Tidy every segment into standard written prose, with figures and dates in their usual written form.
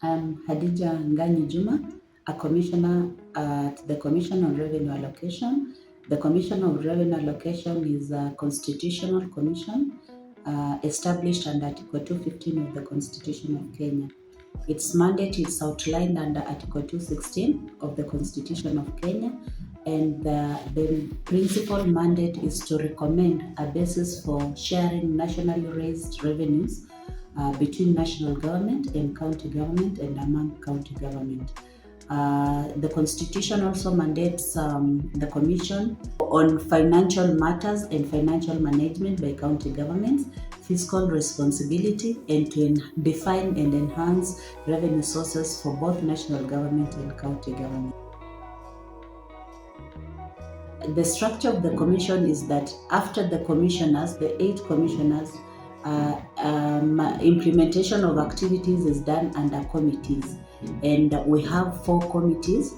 I'm Hadija Nganyi, a commissioner at the Commission on Revenue Allocation. The Commission on Revenue Allocation is a constitutional commission established under Article 215 of the Constitution of Kenya. Its mandate is outlined under Article 216 of the Constitution of Kenya, and the principal mandate is to recommend a basis for sharing nationally raised revenues between national government and county government and among county government. The Constitution also mandates the Commission on financial matters and financial management by county governments, fiscal responsibility, and to define and enhance revenue sources for both national government and county government. The structure of the Commission is that after the commissioners, the 8 commissioners, implementation of activities is done under committees, and we have 4 committees: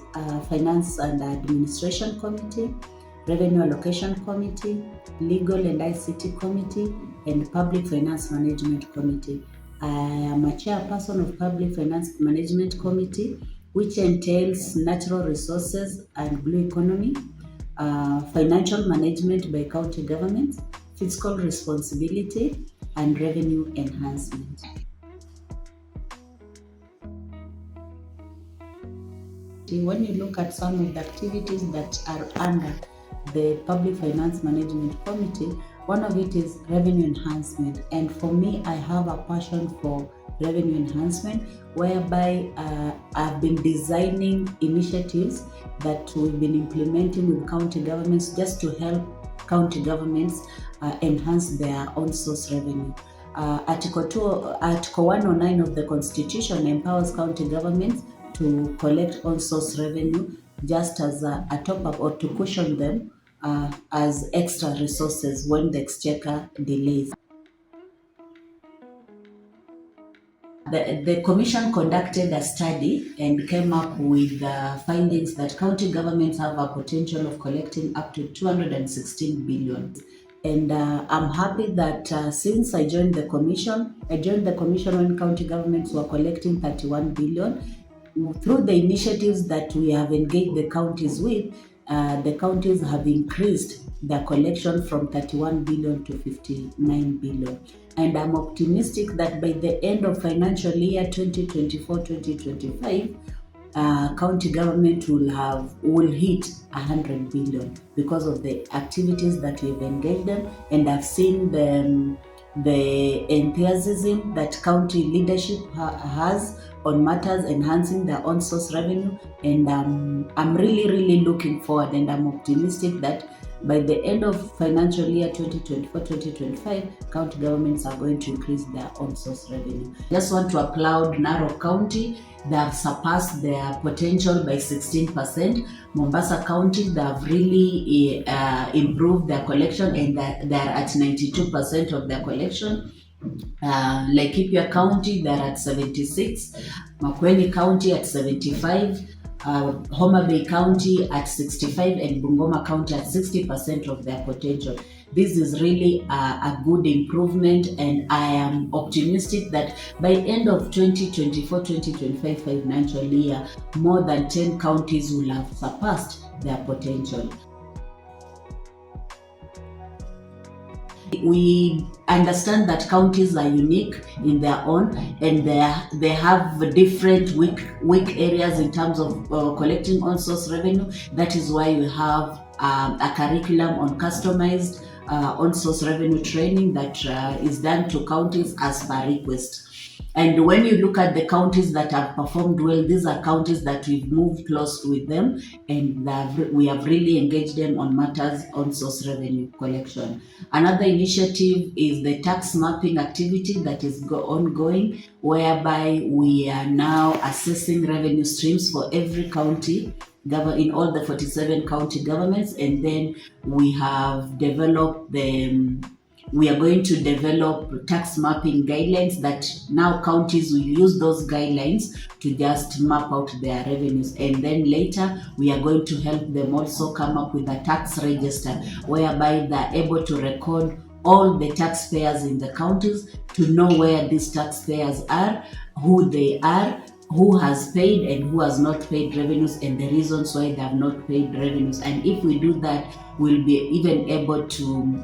Finance and Administration Committee, Revenue Allocation Committee, Legal and ICT Committee, and Public Finance Management Committee. I am a chairperson of Public Finance Management Committee, which entails natural resources and blue economy, financial management by county governments, fiscal responsibility, and revenue enhancement. When you look at some of the activities that are under the Public Finance Management Committee, one of it is revenue enhancement. And for me, I have a passion for revenue enhancement, whereby I've been designing initiatives that we've been implementing with county governments just to help county governments enhance their own source revenue. Article 109 of the Constitution empowers county governments to collect on source revenue just as a top-up, or to cushion them as extra resources when the exchequer delays. The Commission conducted a study and came up with findings that county governments have a potential of collecting up to 216 billion. And I'm happy that since I joined the Commission when county governments were collecting 31 billion. Through the initiatives that we have engaged the counties with, the counties have increased their collection from 31 billion to 59 billion. And I'm optimistic that by the end of financial year 2024-2025, county government will hit 100 billion because of the activities that we've engaged them, and I've seen the enthusiasm that county leadership has on matters enhancing their own source revenue, and I'm really looking forward, and I'm optimistic that by the end of financial year 2024-2025, county governments are going to increase their own source revenue. Just want to applaud Narok County. They have surpassed their potential by 16%. Mombasa County, they have really improved their collection, and they are at 92% of their collection. Laikipia County, they're at 76, Makueni County at 75, Homa Bay County at 65, and Bungoma County at 60% of their potential. This is really a good improvement, and I am optimistic that by end of 2024-2025 financial year, more than 10 counties will have surpassed their potential. We understand that counties are unique in their own, and they have different weak areas in terms of collecting on source revenue. That is why we have a curriculum on customized on source revenue training that is done to counties as per request. And when you look at the counties that have performed well, these are counties that we've moved close with them, and we have really engaged them on matters on source revenue collection. Another initiative is the tax mapping activity that is ongoing, whereby we are now assessing revenue streams for every county in all the 47 county governments, and then we have developed we are going to develop tax mapping guidelines that now counties will use those guidelines to just map out their revenues. And then later, we are going to help them also come up with a tax register whereby they're able to record all the taxpayers in the counties, to know where these taxpayers are, who they are, who has paid and who has not paid revenues, and the reasons why they have not paid revenues. And if we do that, we'll be even able to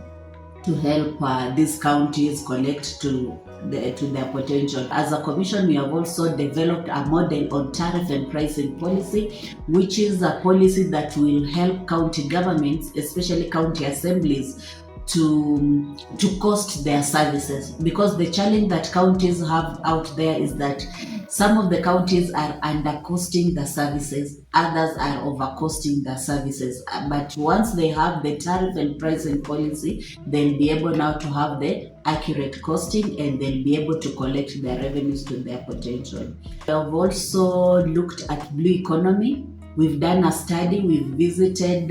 help these counties collect to their potential. As a commission, we have also developed a model on tariff and pricing policy, which is a policy that will help county governments, especially county assemblies, to cost their services, because the challenge that counties have out there is that some of the counties are undercosting the services, others are overcosting the services. But once they have the tariff and pricing policy, they'll be able now to have the accurate costing, and they'll be able to collect their revenues to their potential. We have also looked at blue economy. We've done a study, we've visited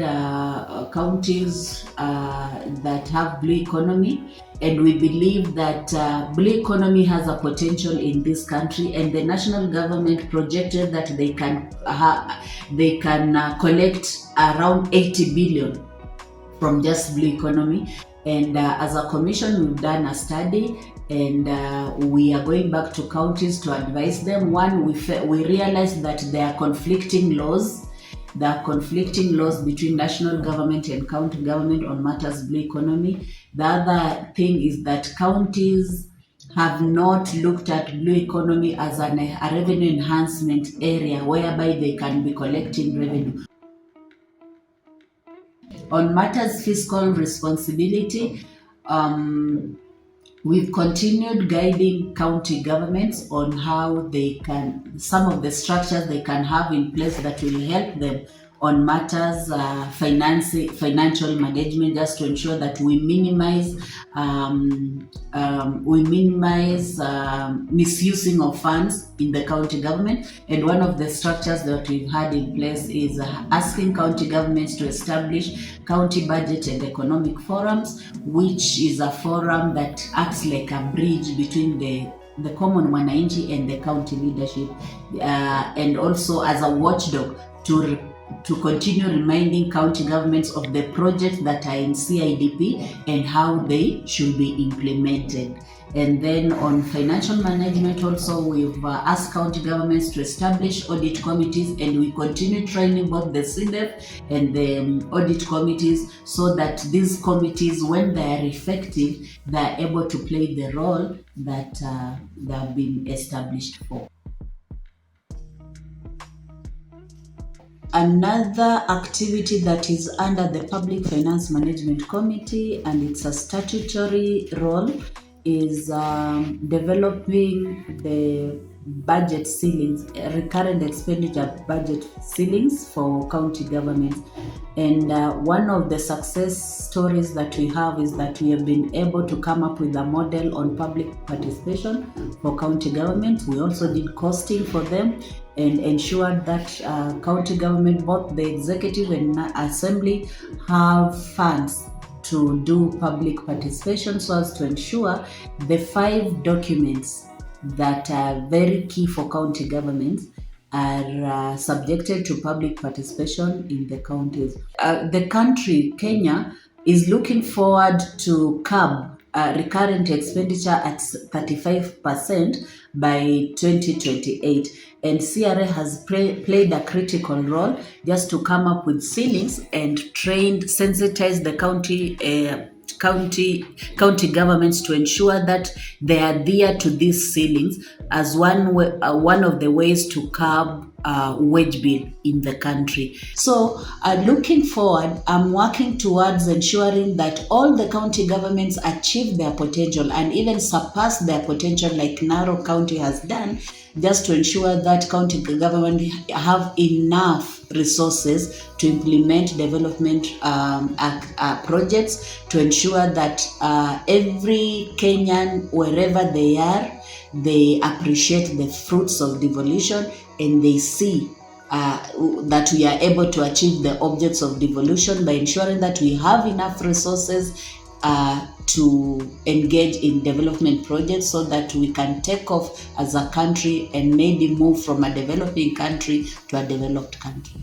counties that have blue economy, and we believe that blue economy has a potential in this country, and the national government projected that they can collect around 80 billion from just blue economy. And as a commission, we've done a study, and we are going back to counties to advise them. One, we realized that there are conflicting laws. There are conflicting laws between national government and county government on matters blue economy. The other thing is that counties have not looked at blue economy as a revenue enhancement area whereby they can be collecting revenue. On matters fiscal responsibility, we've continued guiding county governments on how they can, some of the structures they can have in place that will help them on matters financial management, just to ensure that we minimize misusing of funds in the county government. And one of the structures that we've had in place is asking county governments to establish county budget and economic forums, which is a forum that acts like a bridge between the common mwananchi and the county leadership, and also as a watchdog to continue reminding county governments of the projects that are in CIDP and how they should be implemented. And then on financial management also, we've asked county governments to establish audit committees, and we continue training both the CDEF and the audit committees, so that these committees, when they are effective, they are able to play the role that they have been established for. Another activity that is under the Public Finance Management Committee, and it's a statutory role, is developing the budget ceilings, recurrent expenditure budget ceilings for county governments. And one of the success stories that we have is that we have been able to come up with a model on public participation for county governments. We also did costing for them and ensured that county government, both the executive and assembly, have funds to do public participation, so as to ensure the 5 documents that are very key for county governments are subjected to public participation in the counties. The country, Kenya, is looking forward to curb recurrent expenditure at 35% by 2028. And CRA has played a critical role just to come up with ceilings and sensitize the county governments to ensure that they adhere to these ceilings as one of the ways to curb wage bill in the country. So looking forward, I'm working towards ensuring that all the county governments achieve their potential and even surpass their potential, like Narok County has done, just to ensure that county government have enough resources to implement development projects, to ensure that every Kenyan, wherever they are, they appreciate the fruits of devolution, and they see that we are able to achieve the objects of devolution by ensuring that we have enough resources to engage in development projects, so that we can take off as a country and maybe move from a developing country to a developed country.